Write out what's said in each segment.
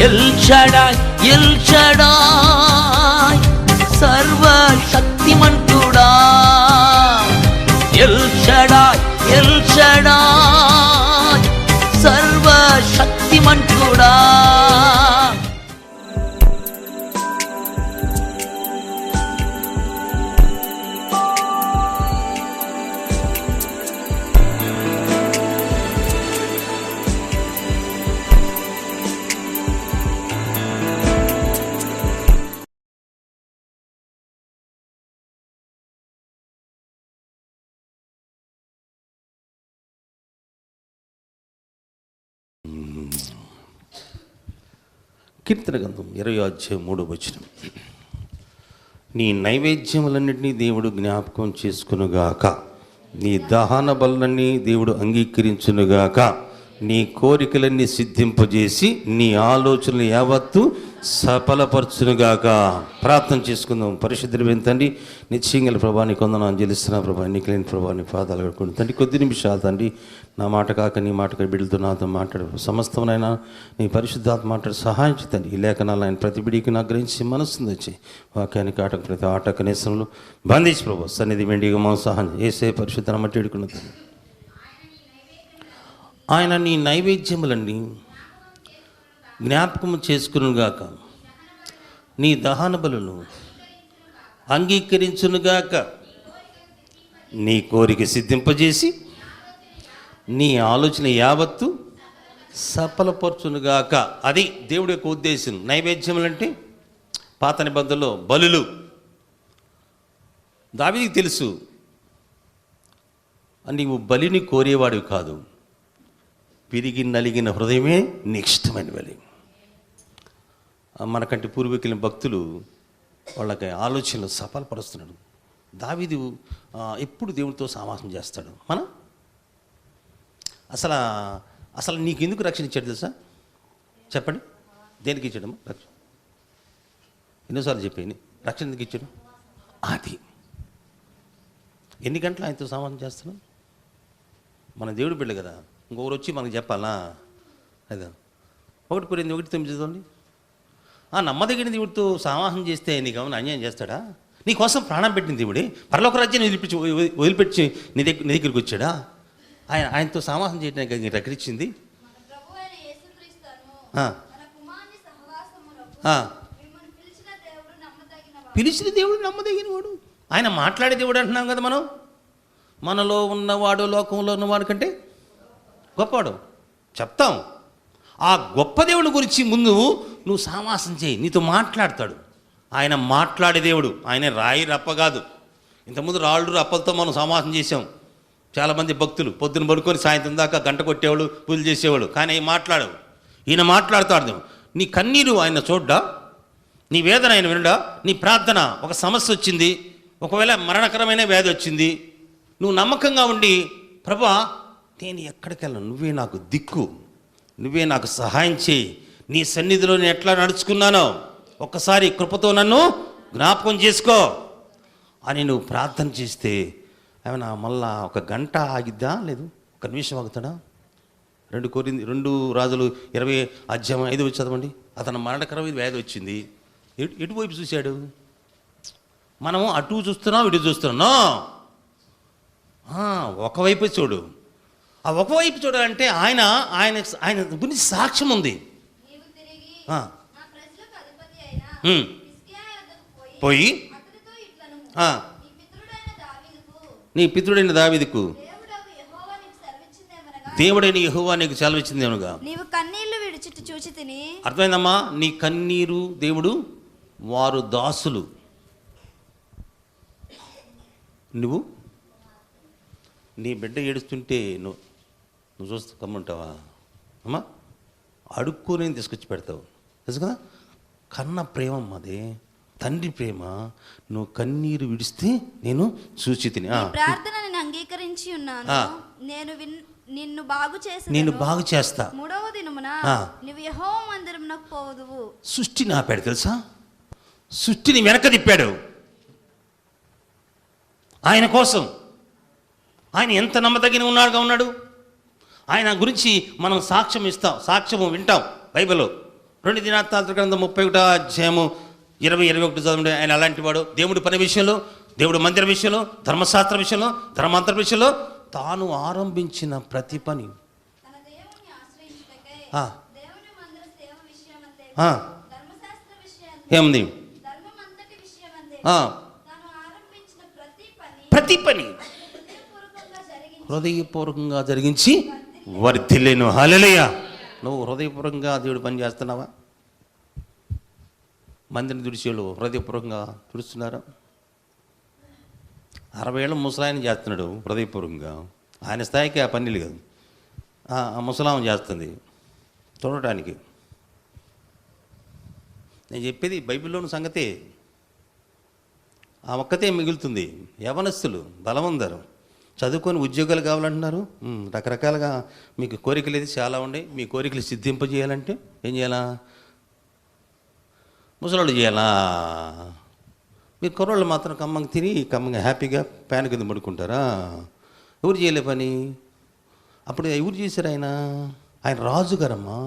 L Shaddai El Shaddai సర్వశక్తిమంతుడా, El Shaddai El Shaddai సర్వశక్తిమంతుడా. కీర్తన గ్రంథం 20:3 నీ నైవేద్యములన్నింటినీ దేవుడు జ్ఞాపకం చేసుకునుగాక, నీ దహన బలులన్నీ దేవుడు అంగీకరించునుగాక, నీ కోరికలన్నీ సిద్ధింపజేసి నీ ఆలోచనలు యావత్తు సఫలపరచునుగాక. ప్రార్థన చేసుకుందాం. పరిశుద్ధుడైన తండ్రి, నిశ్చయంగా ప్రభా నీ కొందనాలు చెల్లిస్తున్నా ప్రభా, నీకు లేని ప్రభా నీ పాదాలు కడుకుంటు తండ్రి. కొద్ది నిమిషాలు తండ్రి, నా మాట కాక నీ మాట బిడ్డలతో నాతో మాట్లాడు. సమస్తమైనా నీ పరిశుద్ధాత్మ మాట్లాడి సహాయం చేయండి. ఈ లేఖనాలు ఆయన ప్రతి బిడికి నాకు గ్రహించి మనస్సుంది వచ్చి వాక్యానికి ఆటకు ప్రతి ఆట కనీసంలో బంధించి ప్రభు సన్నిధి వెండిగా మా సహాయం ఏసే పరిశుద్ధ మట్టి ఎడుకున్నది. ఆయన నీ నైవేద్యములన్నీ జ్ఞాపకము చేసుకునుగాక, నీ దహన బలులను అంగీకరించునుగాక, నీ కోరిక సిద్ధింపజేసి నీ ఆలోచన యావత్తు సఫలపరచునుగాక. అది దేవుడి యొక్క ఉద్దేశం. నైవేద్యములంటే పాత నిబంధనలో బలులు. దావీదుకు తెలుసు నీవు బలిని కోరేవాడివి కాదు, విరిగి నలిగిన హృదయమే నీకు ఇష్టమైన బలి. మనకంటే పూర్వీకుల భక్తులు వాళ్ళకి ఆలోచనలు సఫలపరుస్తున్నాడు. దావీదు ఎప్పుడు దేవుడితో సమాసం చేస్తాడు. అసలు నీకు ఎందుకు రక్షణ ఇచ్చాడు తెలుసా? చెప్పండి, దేనికి ఇచ్చాడమ్మా రక్షణ? ఎన్నోసార్లు చెప్పాను, రక్షణ ఎందుకు ఇచ్చాడు? అది ఎన్ని గంటలు ఆయనతో సమాసం చేస్తున్నాం? మన దేవుడు బిడ్డ కదా, ఇంకొకరు వచ్చి మనకు చెప్పాలా? అదే 1 కొరింథీ 1:9 చదవండి. నమ్మదగిన దేవుడితో సమాసం చేస్తే నీకు ఏమైనా అన్యాయం చేస్తాడా? నీ కోసం ప్రాణం పెట్టిన దేవుడే పరలోక రాజ్యాన్ని వదిలిపెట్టి నీ దగ్గరికి వచ్చాడా? ఆయనతో సమాసం చేయడానికి రక్షించింది. పిలిచిన దేవుడు నమ్మదగిన వాడు. ఆయన మాట్లాడే దేవుడు అంటున్నాం కదా మనం. మనలో ఉన్నవాడు లోకంలో ఉన్నవాడు కంటే గొప్పవాడు చెప్తాం. ఆ గొప్ప దేవుడి గురించి ముందు నువ్వు సమాసం చేయి, నీతో మాట్లాడతాడు. ఆయన మాట్లాడే దేవుడు. ఆయన రాయి రప్ప కాదు. ఇంతకుముందు రాళ్ళు రప్పలతో మనం సమాసం చేసాం. చాలామంది భక్తులు పొద్దున పడుకొని సాయంత్రం దాకా గంట కొట్టేవాడు, పూజలు చేసేవాడు. కానీ ఆయన మాట్లాడవు. ఈయన మాట్లాడతాడు. నీ కన్నీరు ఆయన చూడ్డా, నీ వేదన ఆయన వినడా, నీ ప్రార్థన. ఒక సమస్య వచ్చింది, ఒకవేళ మరణకరమైన వ్యాధి వచ్చింది, నువ్వు నమ్మకంగా ఉండి ప్రభా నేను ఎక్కడికి వెళ్ళను, నువ్వే నాకు దిక్కు, నువ్వే నాకు సహాయం చేయి, నీ సన్నిధిలో నేను ఎట్లా నడుచుకున్నానో ఒక్కసారి కృపతో నన్ను జ్ఞాపకం చేసుకో అని నువ్వు ప్రార్థన చేస్తే ఏమైనా మళ్ళా 1 గంట ఆగిద్దా? లేదు, 1 నిమిషం ఆగుతాడా? 2 రాజులు 20:5 చదవండి. అతను మరణకరమైన వ్యాధి వచ్చింది. ఎటువైపు చూశాడు? మనం అటు చూస్తున్నాం, ఇటు చూస్తున్నాం. ఒకవైపు చూడు. ఆ ఒకవైపు చూడాలంటే ఆయన గురించి సాక్ష్యం ఉంది. పోయి నీ పితృడైన దావీదుకు దేవుడైన యెహోవా నీకు సెలవిచ్చింది ఏమనగా, నీవు కన్నీళ్లు విడిచిట్టు చూచి తిని. అర్థమైందమ్మా? నీ కన్నీరు దేవుడు వారు దాసులు. నువ్వు నీ బిడ్డ ఏడుస్తుంటే నువ్వు చూస్తూ కమ్ముంటావా? అమ్మా అడుక్కొని తీసుకొచ్చి పెడతావు. తెలుసు కదా, కన్న ప్రేమ అదే, తండ్రి ప్రేమ. నువ్వు కన్నీరు విడిస్తే నేను చూచి తిని ప్రార్థనని అంగీకరించి ఉన్నాను, నిన్ను బాగు చేస్తా. 3వ దినమున నువ్వు యెహోవా మందిరమునకు పోదువు. సృష్టిని ఆపాడు తెలుసా? సృష్టిని వెనక తిప్పాడు ఆయన కోసం. ఆయన ఎంత నమ్మదగిన ఉన్నాడు. ఆయన గురించి మనం సాక్ష్యం వింటాం బైబిల్లో. 2 దినవృత్తాంతముల గ్రంథం 31వ అధ్యాయము 20-21 చదవండి. ఆయన అలాంటి వాడు. దేవుడి పని విషయంలో, దేవుడి మందిర విషయంలో, ధర్మశాస్త్ర విషయంలో, ధర్మాంతర విషయంలో తాను ఆరంభించిన ప్రతి పని తన దేవుని ఆశ్రయించుటకై ఆ, దేవుని మందిర సేవ విషయమందే ఆ, ధర్మశాస్త్ర విషయమందే ఏముంది ధర్మమంతటి విషయమందే ఆ, తాను ఆరంభించిన ప్రతి పని హృదయపూర్వకంగా జరిగించి హృదయపూర్వకంగా జరిగించి వర్ధిల్లేను. హల్లెలూయా. నువ్వు హృదయపూర్వకంగా దేవుడు పని చేస్తున్నావా? మందిని తుడిచేళ్ళు హృదయపూర్వకంగా తుడుస్తున్నారా? 60 ఏళ్ళ ముసలాయన చేస్తున్నాడు హృదయపూర్వకంగా. ఆయన స్థాయికి ఆ పని లేదు. ఆ ముసలాం చేస్తుంది చూడటానికి. నేను చెప్పేది బైబిల్లోని సంగతి. ఆ ఒక్కతే మిగులుతుంది. యవనస్తులు బలవందరు చదువుకొని ఉద్యోగాలు కావాలంటున్నారు. రకరకాలుగా మీకు కోరికలు అయితే చాలా ఉన్నాయి. మీ కోరికలు సిద్ధింపజేయాలంటే ఏం చేయాలా? ముసలోళ్ళు చేయాలా? మీరు కుర్రోళ్ళు మాత్రం కమ్మంగా తిని కమ్మంగా హ్యాపీగా ప్యాన్ కింద పడుకుంటారా? ఎవరు చేయలే పని? అప్పుడు ఎవరు చేశారు? ఆయన రాజుగారమ్మా.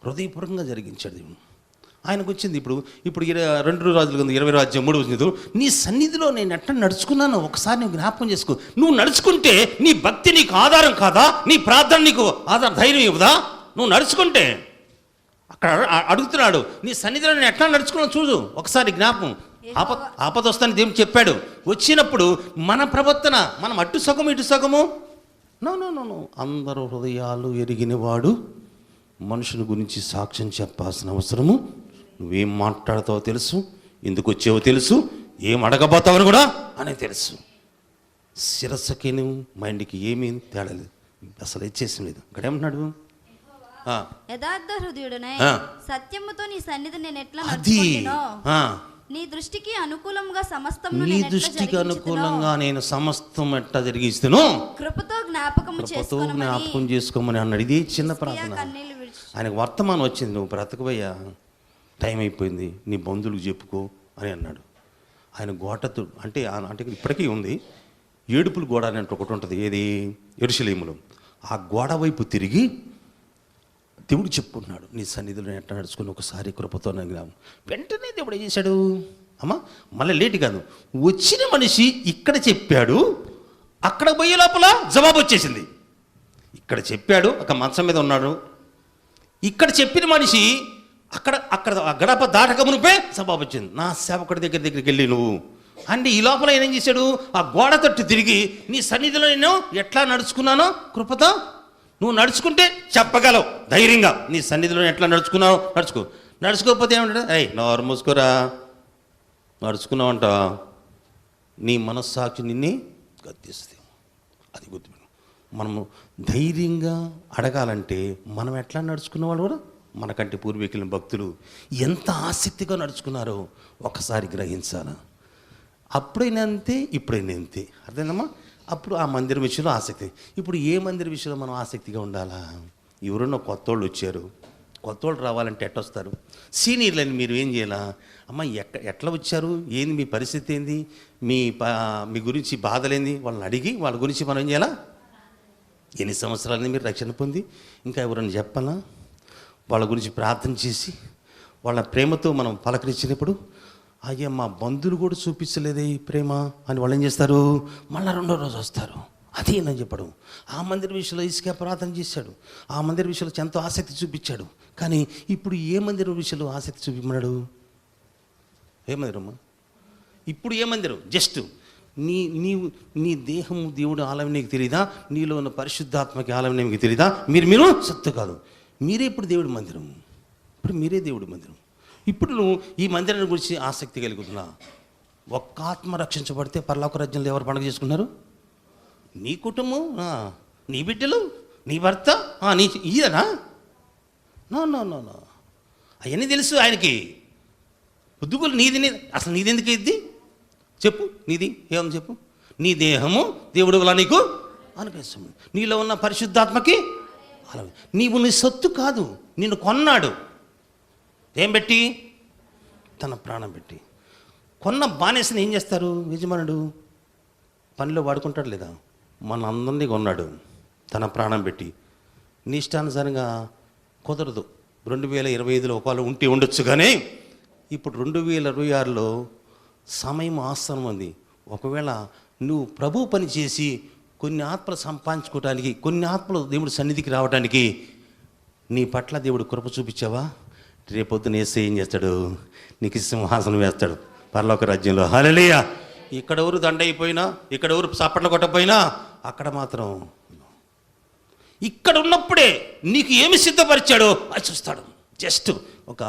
హృదయపూర్వకంగా జరిగించాడు దేవుడు. ఆయనకు వచ్చింది ఇప్పుడు 2 రాజుల కింద 20 అధ్యాయం 3వ వచనం, నీ సన్నిధిలో నేను ఎట్లా నడుచుకున్నాను ఒకసారి నువ్వు జ్ఞాపకం చేసుకో. నువ్వు నడుచుకుంటే నీ భక్తి నీకు ఆధారం కాదా? నీ ప్రార్థన నీకు ఆధారం ధైర్యం ఇవ్వదా? నువ్వు నడుచుకుంటే అక్కడ అడుగుతున్నాడు, నీ సన్నిధిలో నేను ఎట్లా నడుచుకున్నాను చూడు ఒకసారి జ్ఞాపకం. ఆపద వస్తాను దేవుడు చెప్పాడు. వచ్చినప్పుడు మన ప్రవర్తన మనం అటు సగము ఇటు సగము. నో నో నో నో అందరూ హృదయాలు ఎరిగినవాడు మనుషుని గురించి సాక్ష్యం చెప్పాల్సిన అవసరము. నువ్వేం మాట్లాడతావో తెలుసు, ఎందుకు వచ్చావో తెలుసు, ఏం అడగబోతావని కూడా అని తెలుసు. శిరస్సుకి మైండ్కి ఏమీ తేడా లేదు, అసలు ఇచ్చేసి లేదు. ఇక్కడ ఏమంటున్నాడు? యథార్థ హృదయుడనై సత్యముతో నీ సన్నిధి నేను ఎట్లా అది నడుచుకుంటునో, నీ దృష్టికి అనుకూలంగా సమస్తమును నీ దృష్టికి అనుకూలంగా నేను సమస్తం ఎట్లా జరిగిస్తాను కృపతో జ్ఞాపకం చేసుకోమని అన్నాడు. ఇది చిన్న ప్రార్థన. కన్నీళ్లు విడిచి ఆయనకు వర్తమానం వచ్చింది, నువ్వు బ్రతకబోయా, టైం అయిపోయింది, నీ బంధువులకు చెప్పుకో అని అన్నాడు. ఆయన గోటతో అంటే ఇప్పటికీ ఉంది, ఏడుపుల గోడ అని అంటే ఒకటి ఉంటుంది. ఏది? యెరూషలేములో. ఆ గోడ వైపు తిరిగి దేవుడు చెప్పుకుంటున్నాడు, నీ సన్నిధిలో ఎట్లా నడుచుకుని ఒకసారి కృపతో నగినాము. వెంటనే దేవుడు ఏం చేశాడు అమ్మా? మళ్ళీ లేటు కాదు, వచ్చిన మనిషి ఇక్కడ చెప్పాడు, అక్కడ పోయే లోపల జవాబు వచ్చేసింది. ఇక్కడ చెప్పాడు, ఒక మంచం మీద ఉన్నాడు. ఇక్కడ చెప్పిన మనిషి అక్కడ గడప దాటక మునిపే జవాబు వచ్చింది. నా సేవకుడి దగ్గరికి వెళ్ళి నువ్వు అంటే ఈ లోపల ఏం చేశాడు? ఆ గోడ తట్టు తిరిగి నీ సన్నిధిలో నేను ఎట్లా నడుచుకున్నానో కృపతో నువ్వు నడుచుకుంటే చెప్పగలవు ధైర్యంగా. నీ సన్నిధిలో ఎట్లా నడుచుకున్నావు నడుచుకోకపోతే ఏమంటాడు? నోరు మూసుకోరా, నడుచుకున్నావంట నీ మనస్సాక్షి నిన్నే గద్దిస్తుంది. అది గుర్తుపెట్టు. మనము ధైర్యంగా అడగాలంటే మనం ఎట్లా నడుచుకున్నవాళ్ళు కూడా మనకంటే పూర్వీకుల భక్తులు ఎంత ఆసక్తిగా నడుచుకున్నారో ఒకసారి గ్రహించాలా. అప్పుడైనా అంతే, ఇప్పుడైనా అంతే. అర్థమైందమ్మా? అప్పుడు ఆ మందిరం విషయంలో ఆసక్తి. ఇప్పుడు ఏ మందిర విషయంలో మనం ఆసక్తిగా ఉండాలా? ఎవరన్నా కొత్త వాళ్ళు వచ్చారు, కొత్త వాళ్ళు రావాలంటే ఎట్టొస్తారు? సీనియర్లని మీరు ఏం చేయాలా? అమ్మ ఎట్లా వచ్చారు, ఏంది మీ పరిస్థితి, ఏంది మీ గురించి బాధలేంది వాళ్ళని అడిగి వాళ్ళ గురించి మనం ఏం చేయాలా? ఎన్ని సంవత్సరాలని మీరు రక్షణ పొంది ఇంకా ఎవరన్నా చెప్పాలా? వాళ్ళ గురించి ప్రార్థన చేసి వాళ్ళ ప్రేమతో మనం పలకరించినప్పుడు, అయ్యా మా బంధువులు కూడా చూపించలేదే ఈ ప్రేమ అని వాళ్ళు ఏం చేస్తారు? మళ్ళీ 2వ రోజు వస్తారు. అదే నేను చెప్పడం. ఆ మందిర విషయంలో ఇసుక ప్రార్థన చేశాడు, ఆ మందిర విషయంలో ఎంతో ఆసక్తి చూపించాడు. కానీ ఇప్పుడు ఏ మందిరం విషయంలో ఆసక్తి చూపించాడు? ఏ మందిరమ్మా? ఇప్పుడు ఏ మందిరం? జస్ట్ నీ దేహం దేవుడు ఆలయం నీకు తెలియదా? నీలో ఉన్న పరిశుద్ధాత్మకి ఆలయం నీకు తెలియదా? మీరు సత్తు కాదు, మీరే ఇప్పుడు దేవుడి మందిరం. ఇప్పుడు మీరే దేవుడి మందిరం. ఇప్పుడు నువ్వు ఈ మందిరాన్ని గురించి ఆసక్తి కలుగుతున్నా. ఒక్క ఆత్మ రక్షించబడితే పరలోక రాజ్యంలో ఎవరు పండుగ చేసుకున్నారు? నీ కుటుంబం, నీ బిడ్డలు, నీ భర్త, నీ ఈయనా? నో నో నో నో అవన్నీ తెలుసు ఆయనకి. పొద్దుగులు అసలు నీది ఎందుకు ఇద్ది చెప్పు? నీది ఏమని చెప్పు? నీ దేహము దేవుడు వల్ల నీకు అనుగ్రహిస్తాము. నీలో ఉన్న పరిశుద్ధాత్మకి నీవు నీ సొత్తు కాదు, నిన్ను కొన్నాడు. ఏం పెట్టి? తన ప్రాణం పెట్టి. కొన్న బానేసిని ఏం చేస్తారు? యజమానుడు పనిలో వాడుకుంటాడు లేదా? మన అందరినీ కొన్నాడు తన ప్రాణం పెట్టి. నీ ఇష్టానుసారంగా కుదరదు. 2025లో ఒకవేళ ఉంటే ఉండొచ్చు, కానీ ఇప్పుడు 2026లో సమయం ఆసనం ఉంది. ఒకవేళ నువ్వు ప్రభు పని చేసి కొన్ని ఆత్మలు సంపాదించుకోవడానికి, కొన్ని ఆత్మలు దేవుడి సన్నిధికి రావడానికి నీ పట్ల దేవుడు కృప చూపించావా? రేపొద్దున యేసయ్య ఏం చేస్తాడు? నీకు సింహాసనం వేస్తాడు పరలోక రాజ్యంలో. హల్లెలూయా. ఇక్కడెవరు దండైపోయినా, ఇక్కడెవరు చప్పట్లు కొట్టపోయినా, అక్కడ మాత్రం ఇక్కడ ఉన్నప్పుడే నీకు ఏమి సిద్ధపరిచాడో అది చూస్తాడు. జస్ట్ ఒక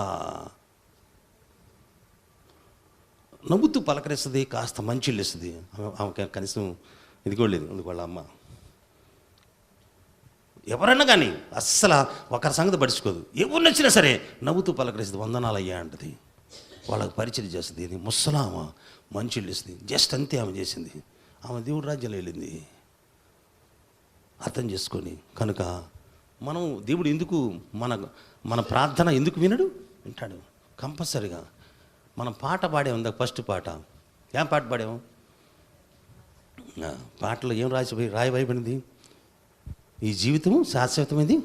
నవ్వుతూ పలకరిస్తుంది, కాస్త మంచిళ్ళు ఇస్తుంది. ఆమె కనీసం ఇది కూడా లేదు, వాళ్ళ అమ్మ. ఎవరన్నా కానీ అస్సలు ఒకరి సంగతి పడుచుకోదు. ఎవరు నచ్చినా సరే నవ్వుతూ పలకరిస్తుంది, వందనాలయ్యా అంటది. వాళ్ళకి పరిచయం చేస్తుంది. ఇది ముసలామ మంచిళ్ళు ఇస్తుంది. జస్ట్ అంతే ఆమె చేసింది. ఆమె దేవుడి రాజ్యంలో వెళ్ళింది. అర్థం చేసుకొని కనుక మనం దేవుడు ఎందుకు మన ప్రార్థన ఎందుకు వినడు? వింటాడు కంపల్సరిగా. మనం పాట పాడాము, ఫస్ట్ పాట ఏం పాట పాడాము? పాటలో ఏం రాయబడింది? ఈ జీవితము శాశ్వతమైంది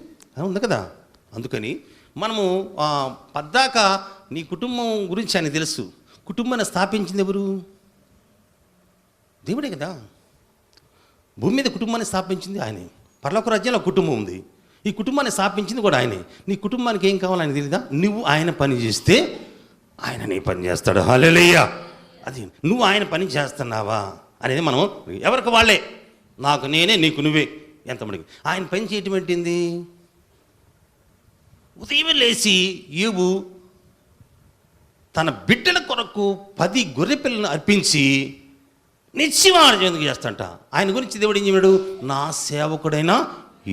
ఉంది కదా. అందుకని మనము పద్దాక నీ కుటుంబం గురించి ఆయన తెలుసు. కుటుంబాన్ని స్థాపించింది ఎవరు? దేవుడే కదా. భూమి మీద కుటుంబాన్ని స్థాపించింది ఆయనే. పరలోక రాజ్యంలో కుటుంబం ఉంది. ఈ కుటుంబాన్ని స్థాపించింది కూడా ఆయనే. నీ కుటుంబానికి ఏం కావాలో ఆయన తెలియదా? నువ్వు ఆయన పని చేస్తే ఆయన నీ పని చేస్తాడు. హల్లెలూయా. అది నువ్వు ఆయన పని చేస్తున్నావా అనేది మనం ఎవరికి వాళ్ళే, నాకు నేనే, నీకు నువ్వే. ఎంతమందికి ఆయన పని చేయటం ఏంటింది? ఉదయం లేచి యోబు తన బిడ్డల కొరకు 10 గొర్రె పిల్లలను అర్పించి నిత్యవాడు ఎందుకు చేస్తాంట. ఆయన గురించి దేవుడు ఏం చెప్పాడు? నా సేవకుడైన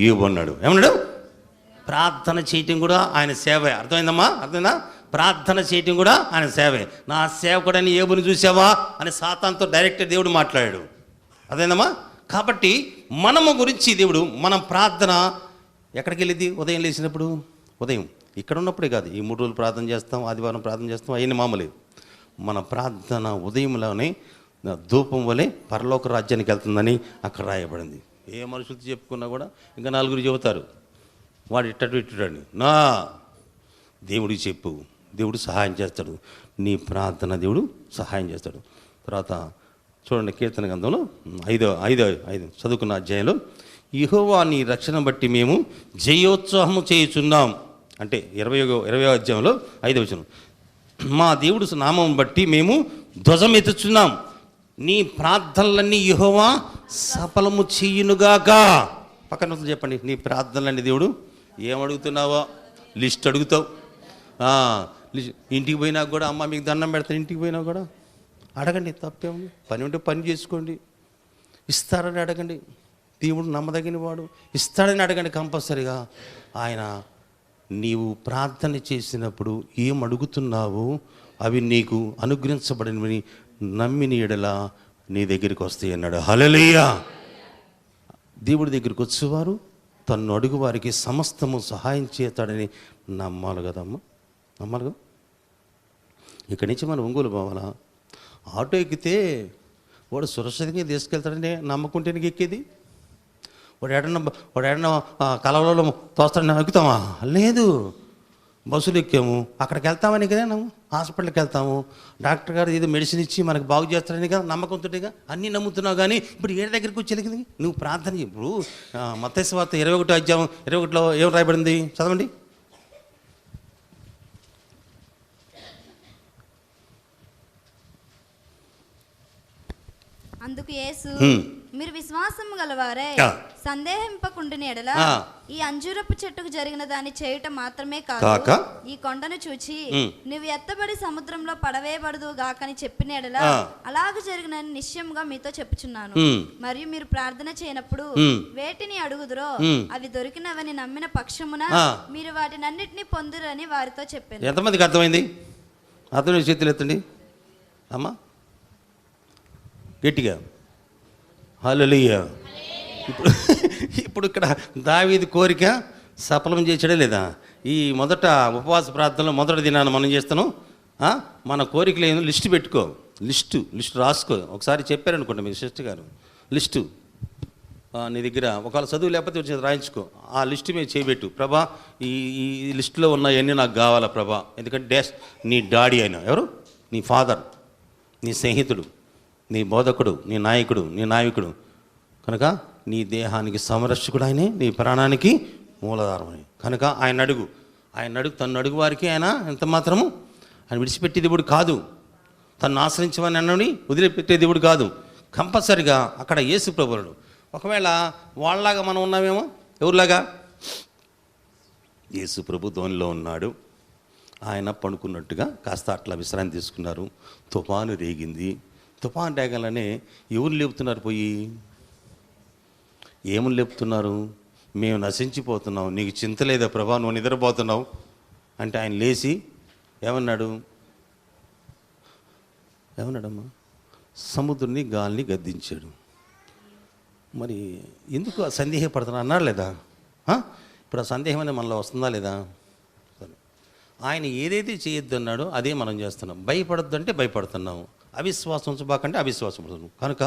యోబు అన్నాడు. ఏమన్నాడు? ప్రార్థన చేయటం కూడా ఆయన సేవే. అర్థమైందమ్మా? అర్థమైందా? ప్రార్థన చేయటం కూడా ఆయన సేవే. నా సేవకుడైన యోబుని చూసావా అని సాతానుతో డైరెక్ట్ దేవుడు మాట్లాడాడు. అర్థమైందమ్మా? కాబట్టి మనము గురించి దేవుడు, మనం ప్రార్థన ఎక్కడికి వెళ్ళింది? ఉదయం లేచినప్పుడు, ఉదయం ఇక్కడ ఉన్నప్పుడే కాదు, ఈ 3 రోజులు ప్రార్థన చేస్తాం, ఆదివారం ప్రార్థన చేస్తాం, అవన్నీ మామూలే. మన ప్రార్థన ఉదయంలోనే ధూపం వలె పరలోక రాజ్యానికి వెళ్తుందని అక్కడ రాయబడింది. ఏ మనుషులతో చెప్పుకున్నా కూడా ఇంకా 4 చెబుతారు, వాడు ఇట్టని. నా దేవుడికి చెప్పు, దేవుడు సహాయం చేస్తాడు. నీ ప్రార్థన దేవుడు సహాయం చేస్తాడు. తర్వాత చూడండి, కీర్తన గ్రంథంలో 5 చదువుకున్న అధ్యాయంలో, యెహోవా నీ రక్షణ బట్టి మేము జయోత్సాహము చేయుచున్నాం అంటే 20వ అధ్యాయంలో 5వ వచనం, మా దేవుడు నామం బట్టి మేము ధ్వజం ఎత్తుచున్నాం, నీ ప్రార్థనలన్నీ యెహోవా సఫలము చెయ్యునుగాక. పక్కన చెప్పండి, నీ ప్రార్థనలన్నీ దేవుడు ఏమడుగుతున్నావో లిస్ట్ అడుగుతావు. ఇంటికి పోయినా కూడా, అమ్మ మీకు దండం పెడతాను, ఇంటికి పోయినా కూడా అడగండి, తప్పేముంది? పని ఉంటే పని చేసుకోండి, ఇస్తారని అడగండి. దేవుడు నమ్మదగిన వాడు, ఇస్తాడని అడగండి కంపల్సరిగా. ఆయన నీవు ప్రార్థన చేసినప్పుడు ఏం అడుగుతున్నావో అవి నీకు అనుగ్రహించబడినవి నమ్మిన ఎడల నీ దగ్గరికి వస్తాయి అన్నాడు. హల్లెలూయా. దేవుడి దగ్గరికి వచ్చేవారు తన్ను అడుగు వారికి సమస్తము సహాయం చేస్తాడని నమ్మాలి కదమ్మా, నమ్మాలి కదా. ఇక్కడి నుంచి మనం ఒంగోలు పోవాలా? ఆటో ఎక్కితే వాడు సురక్షితంగా తీసుకెళ్తాడని నమ్మకుంటే నీకు ఎక్కేది. వాడు ఏడన్నా కలవలలో తోస్తాడని ఎక్కుతామా? లేదు. బస్సులు ఎక్కాము, అక్కడికి వెళ్తామని కదా, నువ్వు హాస్పిటల్కి వెళ్తాము, డాక్టర్ గారు ఏదో మెడిసిన్ ఇచ్చి మనకు బాగు చేస్తాడని కదా నమ్మకంతోటిగా అన్నీ నమ్ముతున్నావు. కానీ ఇప్పుడు ఏ దగ్గరికి వచ్చేది నువ్వు ప్రార్థన. ఇప్పుడు మత్తయి సువార్త 21వ అధ్యాయం 21లో ఏం రాయబడింది? చదవండి. అందుకు యేసు, మీరు విశ్వాసము గలవారే, సందేహింపకుండిన ఎడల ఈ అంజూరపు చెట్టుకు జరిగిన దాన్ని చేయటం మాత్రమే కాక ఈ కొండను చూచి నువ్వు ఎత్తబడి సముద్రంలో పడవేయబడదు గాకని చెప్పిన ఎడల అలాగ జరిగిన నిశ్చయంగా మీతో చెప్పుచున్నాను. మరియు మీరు ప్రార్థన చేయనప్పుడు వేటిని అడుగుదురో అవి దొరికినవని నమ్మిన పక్షమున మీరు వాటినన్నిటినీ పొందురని వారితో చెప్పాను. ఎంతమందికి అర్థమైంది? అర్థమైన చేతులు ఎత్తండి అమ్మా గట్టిగా. హల్లెలూయా. ఇప్పుడు ఇక్కడ దావీదు కోరిక సఫలం చేసాడే లేదా? ఈ మొదట ఉపవాస ప్రార్థనలో మొదటి దినాన్ని మనం చేస్తాను. మన కోరికలు ఏమో లిస్టు పెట్టుకో, లిస్టు రాసుకో. ఒకసారి చెప్పారనుకోండి మీ సిస్టర్ గారు, లిస్టు నీ దగ్గర ఒకవేళ చదువు లేకపోతే వచ్చి రాయించుకో, ఆ లిస్ట్ మీద చేయబెట్టు. ప్రభా ఈ ఈ లిస్టులో ఉన్నవన్నీ నాకు కావాలా ప్రభా, ఎందుకంటే నీ డాడీ అయినా ఎవరు, నీ ఫాదర్, నీ స్నేహితుడు, నీ బోధకుడు, నీ నాయకుడు, నీ నాయకుడు కనుక నీ దేహానికి సంరక్షకుడు ఆయనే, నీ ప్రాణానికి మూలాధారం అని. కనుక ఆయన అడుగు తను అడుగు వారికి ఆయన ఎంత మాత్రము ఆయన విడిచిపెట్టే దేవుడు కాదు, తను ఆశ్రయించమని అన్నని వదిలిపెట్టే దేవుడు కాదు. కంపల్సరిగా అక్కడ యేసు ప్రభువుడు. ఒకవేళ వాళ్ళలాగా మనం ఉన్నామేమో, ఎవరిలాగా? యేసు ప్రభు ధోనిలో ఉన్నాడు, ఆయన పడుకున్నట్టుగా కాస్త అట్లా విశ్రాంతి తీసుకున్నారు. తుఫాను రేగింది. తుఫాను రేగాలనే ఎవరు లేపుతున్నారు? పోయి ఏమని లేపుతున్నారు? మేము నశించిపోతున్నాం, నీకు చింత లేదా ప్రభా, నువ్వు నిద్రపోతున్నావు అంటే ఆయన లేచి ఏమన్నాడమ్మా? సముద్రుని గాలిని గద్దించాడు. మరి ఎందుకు సందేహపడుతున్నా అన్నాడు లేదా? ఇప్పుడు ఆ సందేహం అనేది మనలో వస్తుందా లేదా? సరే, ఆయన ఏదైతే చేయొద్దు అన్నాడో అదే మనం చేస్తున్నాం. భయపడొద్దు అంటే భయపడుతున్నాము, అవిశ్వాసం ఉంచబాకంటే అవిశ్వాసం పడుతున్నాం. కనుక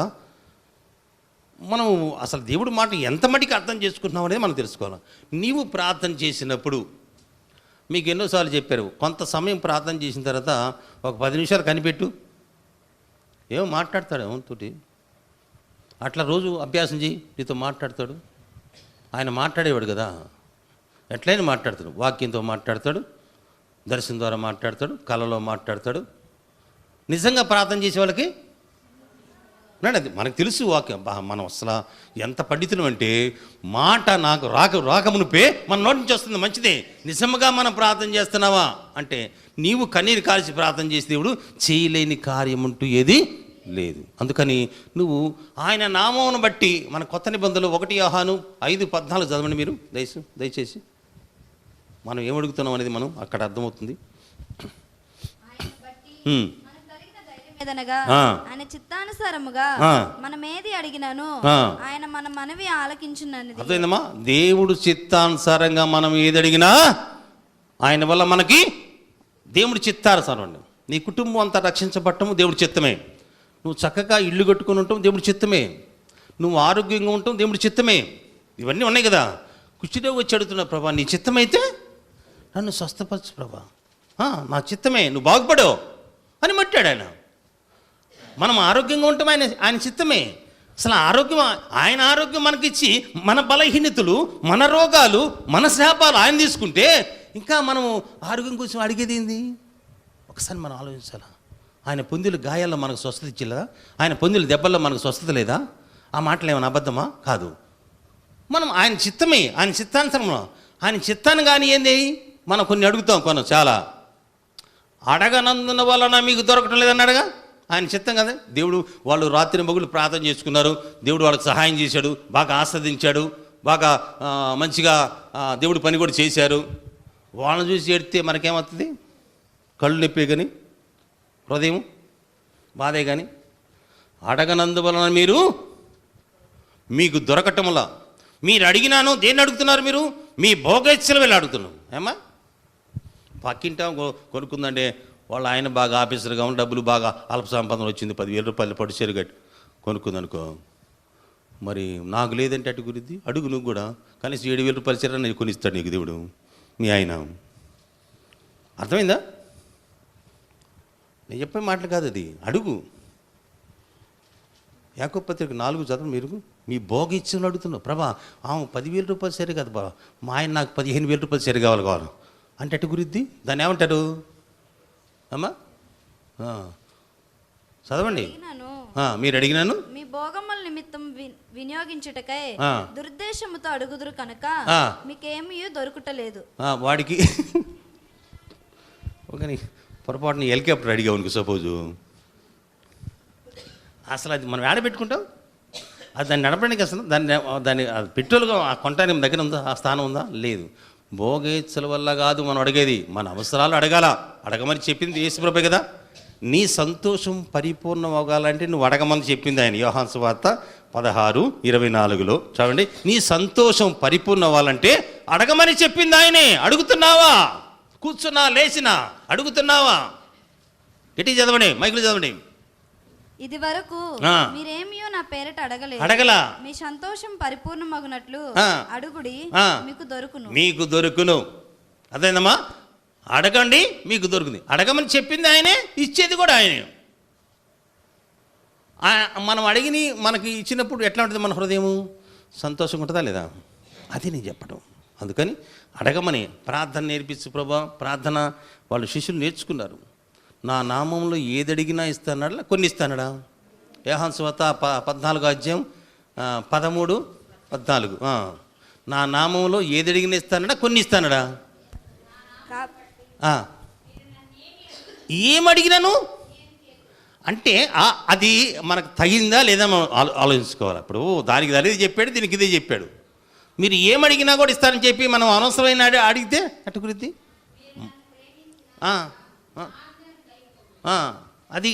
మనం అసలు దేవుడి మాట ఎంత మటుకు అర్థం చేసుకుంటున్నాం అనేది మనం తెలుసుకోవాలి. నీవు ప్రార్థన చేసినప్పుడు మీకు ఎన్నోసార్లు చెప్పారు, కొంత సమయం ప్రార్థన చేసిన తర్వాత ఒక 10 నిమిషాలు కనిపెట్టు, ఏమో మాట్లాడతాడు ఏమోతోటి, అట్లా రోజు అభ్యాసం చేయి, నీతో మాట్లాడతాడు. ఆయన మాట్లాడేవాడు కదా, ఎట్లయినా మాట్లాడతాడు. వాక్యంతో మాట్లాడతాడు, దర్శనం ద్వారా మాట్లాడతాడు, కళలో మాట్లాడతాడు. నిజంగా ప్రార్థన చేసే వాళ్ళకి అది మనకు తెలుసు వాక్యం. మనం అసలు ఎంత పండితులం అంటే మాట నాకు రాకమునిపే మన నోటి నుంచి వస్తుంది, మంచిదే. నిజంగా మనం ప్రార్థన చేస్తున్నావా అంటే నీవు కన్నీరు కాల్చి ప్రార్థన చేసే దేవుడు చేయలేని కార్యం అంటూ ఏది లేదు. అందుకని నువ్వు ఆయన నామమును బట్టి మన కొత్త నిబంధనలు 1 యోహాను 5:14 చదవండి మీరు దయచేసి. మనం ఏమడుగుతున్నాం అనేది మనం అక్కడ అర్థమవుతుంది. ఆయన చిత్తానుసారముగా మనం ఏది అడిగినాను ఆయన మన మనవి ఆలకించునన్నది. అర్థమైందమ్మా? దేవుడు చిత్తానుసారంగా మనం ఏది అడిగినా ఆయన వల్ల మనకి దేవుడు చిత్తానుసారం అండి. నీ కుటుంబం అంతా రక్షించబడటము దేవుడి చిత్తమే. నువ్వు చక్కగా ఇల్లు కట్టుకుని ఉంటాం దేవుడి చిత్తమే. నువ్వు ఆరోగ్యంగా ఉంటాం దేవుడి చిత్తమే. ఇవన్నీ ఉన్నాయి కదా. కుర్చీలో వచ్చి అడుగుతున్నావు, ప్రభా నీ చిత్తమైతే నన్ను స్వస్థపరచు ప్రభా, నా చిత్తమే, నువ్వు బాగుపడవు అని మట్టాడు ఆయన. మనం ఆరోగ్యంగా ఉంటాం ఆయన చిత్తమే. అసలు ఆయన ఆరోగ్యం మనకిచ్చి మన బలహీనతలు, మన రోగాలు, మన శాపాలు ఆయన తీసుకుంటే ఇంకా మనము ఆరోగ్యం కోసం అడిగేది ఏంది? ఒకసారి మనం ఆలోచించాలా. ఆయన పొందిల గాయాల్లో మనకు స్వస్థత ఇచ్చలేదా? ఆయన పొందిల దెబ్బల్లో మనకు స్వస్థత లేదా? ఆ మాటలు ఏమైనా అబద్ధమా? కాదు. మనం ఆయన చిత్తమే, ఆయన చిత్తానుసరం. ఆయన చిత్తాన్ని కానీ ఏంది మనం కొన్ని అడుగుతాం, చాలా అడగనందున వలన మీకు దొరకటం లేదన్నాడుగా. ఆయన చిత్తం కదా. దేవుడు వాళ్ళు రాత్రి మగుళ్ళు ప్రార్థన చేసుకున్నారు, దేవుడు వాళ్ళకి సహాయం చేశాడు, బాగా ఆస్వాదించాడు, బాగా మంచిగా దేవుడు పని కూడా చేశారు. వాళ్ళని చూసి ఏడితే మనకేమవుతుంది? కళ్ళు నొప్పి కానీ, హృదయం బాధే కానీ. అడగనందువలన మీకు దొరకటంలా మీరు అడిగినాను. దేన్ని అడుగుతున్నారు మీరు? మీ భోగేచ్ఛలు వెళ్ళి అడుగుతున్నాం. ఏమా పక్కింటా కొనుక్కుందంటే వాళ్ళు ఆయన బాగా ఆఫీసర్గా ఉండి డబ్బులు బాగా అల్ప సంపాదన వచ్చింది, 10,000 రూపాయలు పడిచేరు కట్టి కొనుక్కుందనుకో. మరి నాకు లేదంటే అటు గురించి అడుగు. నువ్వు కూడా కనీసం 7,000 రూపాయలు చీర నేను కొనిస్తాడు నీకు దేవుడు, మీ ఆయన. అర్థమైందా? నేను చెప్పే మాటలు కాదు అది. అడుగు. యాకోబు పత్రిక 4 చదవండి మీరు. మీ భోగ ఇచ్చలు అడుగుతున్నావు. ప్రభా 10,000 రూపాయలు సరే కదా బా, మా ఆయన నాకు 15,000 రూపాయలు సరే కావాలి అంటే అటు గురిద్ది. దాన్ని ఏమంటారు అమ్మా? చదవండి. మీరు అడిగినాను మీ భోగముల నిమిత్తం వినియోగించుటకై దుర్దేశముతో అడుగుదురు కనుక మీకేమీ దొరుకుటలేదు. వాడికి ఒకని పొరపాటుని హెలికాప్టర్ అడిగావు అనుకో సపోజు, అసలు అది మనం ఏడ పెట్టుకుంటాం? అది దాన్ని నడపడానికి అసలు దాన్ని పెట్రోల్గా కొనటానికి దగ్గర ఉందా? ఆ స్థానం ఉందా? లేదు. భోగేచ్ఛల వల్ల కాదు మనం అడిగేది, మన అవసరాలు అడగమని చెప్పింది యేసుప్రభువే కదా. నీ సంతోషం పరిపూర్ణం అవ్వాలంటే నువ్వు అడగమని చెప్పింది ఆయన. యోహాను సువార్త 16:24 చూడండి. నీ సంతోషం పరిపూర్ణం అవ్వాలంటే అడగమని చెప్పింది ఆయనే. అడుగుతున్నావా? కూర్చున్నా లేచినా అడుగుతున్నావా? గట్టి చదవండి, మైకులు చదవండి. ఇది వరకు ఆ. మీరేమియో నా పేరిట అడగలా. మీ సంతోషం పరిపూర్ణమగునట్లు ఆ. అడుగుడి ఆ. మీకు దొరుకును అదేనమ్మా, అడగండి మీకు దొరుకుతుంది. అడగమని చెప్పింది ఆయనే, ఇచ్చేది కూడా ఆయనే. మనం అడిగిని మనకి ఇచ్చినప్పుడు ఎట్లా ఉంటుంది మన హృదయము? సంతోషంగా ఉంటుందా లేదా? అది నేను చెప్పడం. అందుకని అడగమని ప్రార్థన నేర్పించు ప్రభా. ప్రార్థన వాళ్ళు శిష్యులు నేర్చుకున్నారు. నా నామంలో ఏది అడిగినా ఇస్తానడా, కొన్ని ఇస్తానడా? యోహాను సువార్త 14వ అధ్యాయం 13, 14. నా నామంలో ఏది అడిగినా ఇస్తానడా, కొన్ని ఇస్తానడా? ఏమడిగినాను అంటే అది మనకు తగిందా లేదా మనం ఆలోచించుకోవాలి. ఇప్పుడు దానికి దానికి చెప్పాడు, దీనికి ఇదే చెప్పాడు. మీరు ఏమడిగినా కూడా ఇస్తారని చెప్పి మనం అనవసరమైన అడిగితే అటు గురించి అది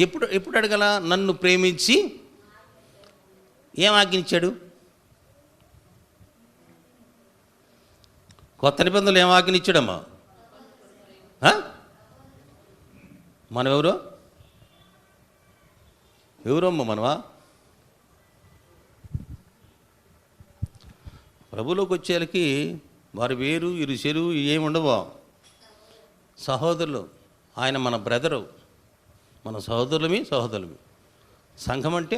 ఎప్పుడు అడగల? నన్ను ప్రేమించి ఏం ఆజ్ఞించాడు? కొత్త నిబంధనలు ఏం ఆజ్ఞించాడమ్మా? మనం ఎవరమ్మా మనవా? ప్రభులోకి వచ్చేళ్ళకి వారు వేరు ఇరు చెరు ఏమి ఉండవా? సహోదరులు. ఆయన మన బ్రదరు, మన సహోదరులమి. సంఘం అంటే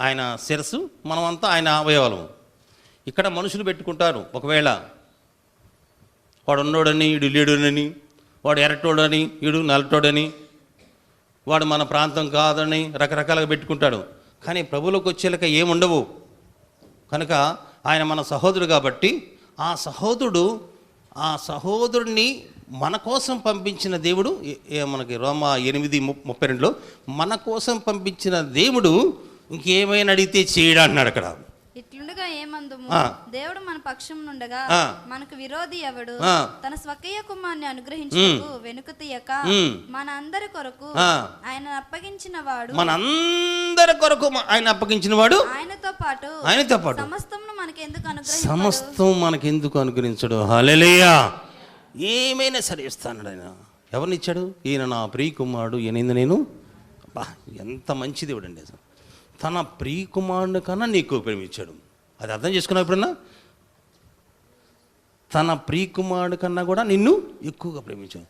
ఆయన శిరస్సు, మనమంతా ఆయన అవయవాలం. ఇక్కడ మనుషులు పెట్టుకుంటారు. ఒకవేళ వాడు ఉన్నోడని ఈడు లేడునని, వాడు ఎర్రటోడని ఈడు నల్లటోడని, వాడు మన ప్రాంతం కాదని రకరకాలుగా పెట్టుకుంటాడు. కానీ ప్రభువులోకి వచ్చేలక ఏముండవు. కనుక ఆయన మన సహోదరుడు కాబట్టి ఆ సహోదరుడిని మన కోసం పంపించిన దేవుడు, మనకి రోమా 8:32లో మన కోసం పంపించిన దేవుడు ఇంకేమైనా అడిగితే చేయడా అన్నాడు అక్కడ. ఇట్లుండగా ఏమందుము, దేవుడు మన పక్షం నుండగా మనకు విరోధి ఎవడు? తన స్వకీయ కుమారుని అనుగ్రహించుటకు వెనుక తీయక మన అందరి కొరకు ఆయన అప్పగించిన వాడు ఆయనతో పాటు సమస్తం మనకెందుకు అనుగ్రహించడు? హల్లెలూయా. ఏమైనా సరే ఇస్తాడు ఆయన. ఎవరినిచ్చాడు? ఈయన నా ప్రియ కుమారుడు, ఈయన నేను. ఎంత మంచి దేవుడు అండి అసలు. తన ప్రియ కుమారుడు కన్నా నీకు ప్రేమించాడు. అది అర్థం చేసుకున్నావు ఎప్పుడన్నా? తన ప్రియ కుమారుడు కన్నా కూడా నిన్ను ఎక్కువగా ప్రేమించాడు.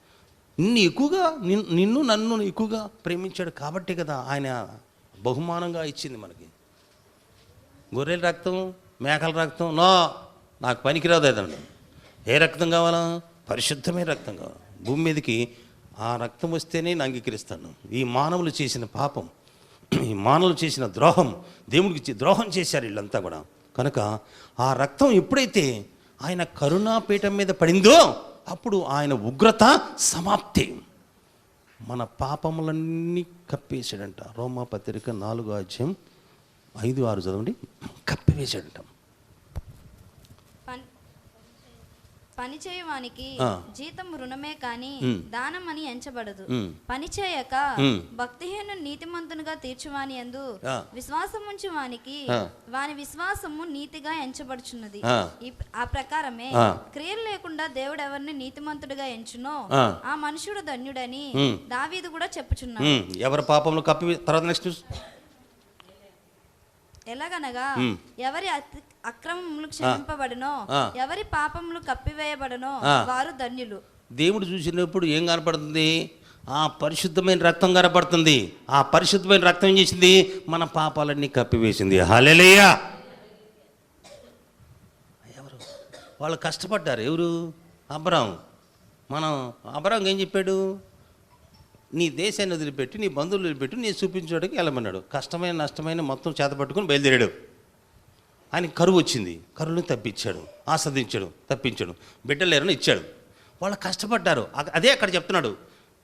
నన్ను ఎక్కువగా ప్రేమించాడు కాబట్టి కదా ఆయన బహుమానంగా ఇచ్చింది మనకి. గొర్రెల రక్తం, మేకల రక్తం నాకు పనికిరాదు. అదండి. ఏ రక్తం కావాలా? పరిశుద్ధమైన రక్తం కావాలి. భూమి మీదకి ఆ రక్తం వస్తేనే నేను అంగీకరిస్తాను. ఈ మానవులు చేసిన పాపం, ఈ మానవులు చేసిన ద్రోహం, దేవుడికి ద్రోహం చేశారు వీళ్ళంతా కూడా. కనుక ఆ రక్తం ఎప్పుడైతే ఆయన కరుణాపీఠం మీద పడిందో అప్పుడు ఆయన ఉగ్రత సమాప్తి. మన పాపములన్నీ కప్పేశాడంట. రోమాపత్రిక 4వ అధ్యాయం 5-6 చదవండి. కప్పివేశాడంట. పని చేయవానికి జీతం రుణమే కాని దానం అని ఎంచబడదు. పని చేయక భక్తిహీను నీతిమంతునిగా తీర్చువాని యందు విశ్వాసం ఉంచు వానికి వాని విశ్వాసము నీతిగా ఎంచబడుచున్నది. ఆ ప్రకారమే క్రియలు లేకుండా దేవుడు ఎవరిని నీతిమంతుడిగా ఎంచునో ఆ మనుషుడు ధన్యుడని దావీదు కూడా చెప్పుచున్నాడు. ఎవరి పాపములు కప్పి తర్వాత నెక్స్ట్ ఎలాగనగా ఎవరి అక్రమములు క్షమింపబడనో ఎవరి పాపములు కప్పివేయబడనో వారు ధన్యులు. దేవుడు చూసినప్పుడు ఏం కనపడుతుంది? ఆ పరిశుద్ధమైన రక్తం కనపడుతుంది. ఆ పరిశుద్ధమైన రక్తం ఏం చేసింది? మన పాపాలన్నీ కప్పివేసింది. హల్లెలూయా. ఎవరు వాళ్ళు కష్టపడ్డారు? ఎవరు? అబ్రాహాము. అబ్రాహాము ఏం చెప్పాడు? నీ దేశాన్ని వదిలిపెట్టి, నీ బంధువులు వదిలిపెట్టి నేను చూపించడానికి వెళ్ళమన్నాడు. కష్టమైన నష్టమైన మొత్తం చేతపట్టుకుని బయలుదేరాడు. ఆయనకి కరువు వచ్చింది. కరువుని తప్పించాడు, ఆస్వాదించాడు, తప్పించాడు. బిడ్డలేరని ఇచ్చాడు. వాళ్ళు కష్టపడ్డారు. అదే అక్కడ చెప్తున్నాడు.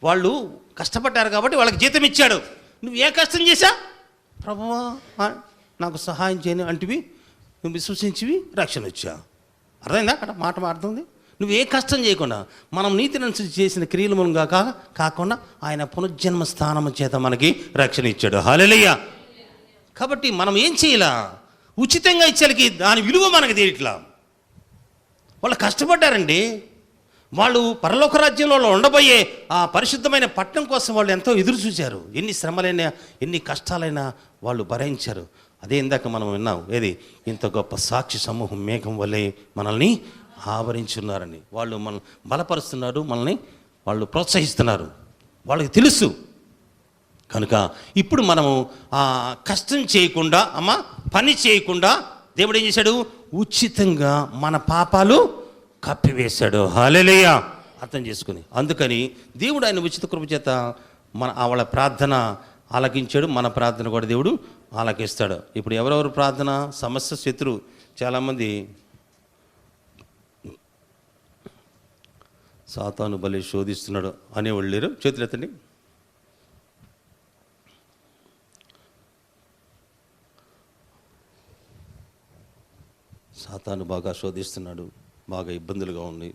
వాళ్ళు కష్టపడ్డారు కాబట్టి వాళ్ళకి జీతం ఇచ్చాడు. నువ్వు ఏ కష్టం చేశా? ప్రభువా నాకు సహాయం చేయను అంటివి, నువ్వు విశ్వసించివి, రక్షణ వచ్చా. అర్థమైందా? అక్కడ మాట మారుతుంది. నువ్వు ఏ కష్టం చేయకుండా మనం నీతిని చేసిన క్రియల మూలంగా కాకుండా ఆయన పునర్జన్మ స్థానం చేత మనకి రక్షణ ఇచ్చాడు. హల్లెలూయా. కాబట్టి మనం ఏం చేయాల? ఉచితంగా ఇచ్చేలకి దాని విలువ మనకి తెలియట్లా. వాళ్ళు కష్టపడ్డారండి. వాళ్ళు పరలోక రాజ్యంలో ఉండబోయే ఆ పరిశుద్ధమైన పట్టణం కోసం వాళ్ళు ఎంతో ఎదురు చూశారు. ఎన్ని శ్రమలైనా ఎన్ని కష్టాలైనా వాళ్ళు భరించారు. అదే ఇందాక మనం విన్నాం, ఏది ఇంత గొప్ప సాక్షి సమూహం మేఘం వల్లే మనల్ని ఆవరించున్నారని. వాళ్ళు మనం బలపరుస్తున్నారు, మనల్ని వాళ్ళు ప్రోత్సహిస్తున్నారు, వాళ్ళకి తెలుసు. కనుక ఇప్పుడు మనము కష్టం చేయకుండా, పని చేయకుండా దేవుడు ఏం చేశాడు? ఉచితంగా మన పాపాలు కప్పివేశాడు. హల్లెలూయా. అర్థం చేసుకుని, అందుకని దేవుడు ఆయన ఉచిత కృప చేత వాళ్ళ ప్రార్థన ఆలకించాడు. మన ప్రార్థన కూడా దేవుడు ఆలకిస్తాడు. ఇప్పుడు ఎవరెవరు ప్రార్థన? సమస్య శత్రువు. చాలామంది సాతాను బలి శోధిస్తున్నాడు అనేవాళ్ళు లేరు? చేతులు ఎత్తండి. సాతాను బాగా శోధిస్తున్నాడు, బాగా ఇబ్బందులుగా ఉంది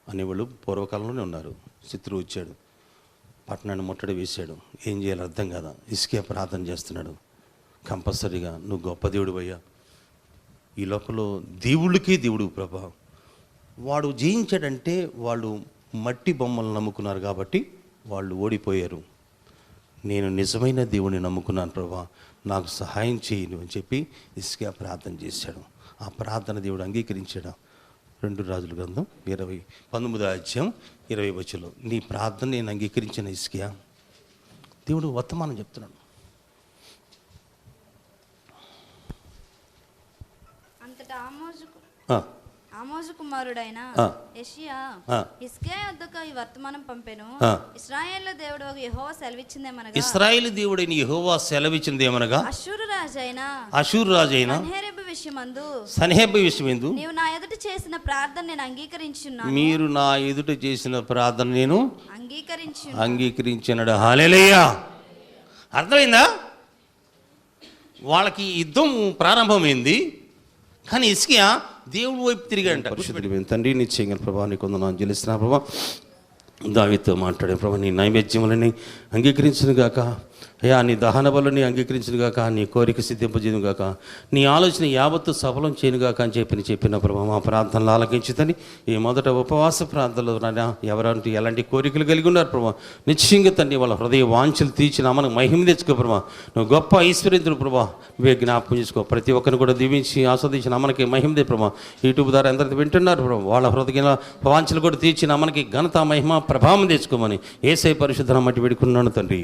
అనేవాళ్ళు పూర్వకాలంలోనే ఉన్నారు. శత్రువు వచ్చాడు, పట్టణాన్ని ముట్టడి వేశాడు, ఏం చేయాలో అర్థం కాదా. ఇసుకే ప్రార్థన చేస్తున్నాడు. కంపల్సరీగా నువ్వు గొప్ప దేవుడు అయ్యా, ఈ లోకంలో దేవుళ్ళకే దేవుడు ప్రభా. వాడు జయించాడంటే వాళ్ళు మట్టి బొమ్మలు నమ్ముకున్నారు కాబట్టి వాళ్ళు ఓడిపోయారు. నేను నిజమైన దేవుడిని నమ్ముకున్నాను ప్రభా, నాకు సహాయం చేయను అని చెప్పి ఇసుకే ప్రార్థన చేశాడు. ఆ ప్రార్థన దేవుడు అంగీకరించాడు. 2 రాజుల గ్రంథం 19వ అధ్యాయం 20వ వచనంలో, నీ ప్రార్థన నేను అంగీకరించిన ఇస్కియా. దేవుడు వర్తమానం చెప్తున్నాడు. అంతటా ఆమోజు కుమారుడైన యెషయా హిజ్కియా యొద్దకు ఈ వర్తమానం పంపెను. ఇశ్రాయేలు దేవుడు యెహోవా సెలవిచ్చిందేమనగా, ఇశ్రాయేలు దేవుడైన యెహోవా సెలవిచ్చిందేమనగా, అష్షూరు రాజైన సన్హెరీబు విషయమందు నీవు నా ఎదుట చేసిన ప్రార్థన నేను అంగీకరించున్నాను. మీరు నా ఎదుట చేసిన ప్రార్థన నేను అంగీకరించినాడు. హల్లెలూయా. అర్థమైందా? వాళ్ళకి యుద్ధం ప్రారంభమైంది, కానీ హిజ్కియా దేవుడి వైపు తిరిగాడంట. పరిశుద్ధుడైన తండ్రి, నీ చేయగల ప్రభా, నీకు వందనాలు చెల్లిస్తున్నా ప్రభా. దావీదుతో మాట్లాడే ప్రభా, నీ నైవేద్యములని అంగీకరించును గాక అయ్యా, నీ దహన బలుని అంగీకరించును గాక, నీ కోరిక సిద్ధింపజేయను గాక, నీ ఆలోచన యావత్తు సఫలం చేయను గాక అని చెప్పిన ప్రభా, మా ప్రార్థనలు ఆలకించుదని ఈ మొదట ఉపవాస ప్రార్థనలు ఎవరంటే ఎలాంటి కోరికలు కలిగి ఉన్నారు ప్రభా, నిశ్చయంగా తండ్రి వాళ్ళ హృదయ వాంఛలు తీర్చిన మనకు మహిమ తెచ్చుకో ప్రభా. నువ్వు గొప్ప ఐశ్వర్యంతుడు ప్రభా, నువ్వే జ్ఞాపకం చేసుకో. ప్రతి ఒక్కరిని కూడా దీవించి ఆస్వాదించిన మనకి మహిమదే ప్రభా. యూట్యూబ్ ద్వారా ఎందరైతే వింటున్నారు ప్రభా, వాళ్ళ హృదయ వాంఛలు కూడా తీర్చిన మనకి ఘనత మహిమ ప్రభావం తెచ్చుకోమని యేసయ్య పరిశుద్ధ నామమున వేడుకున్నాను తండ్రి.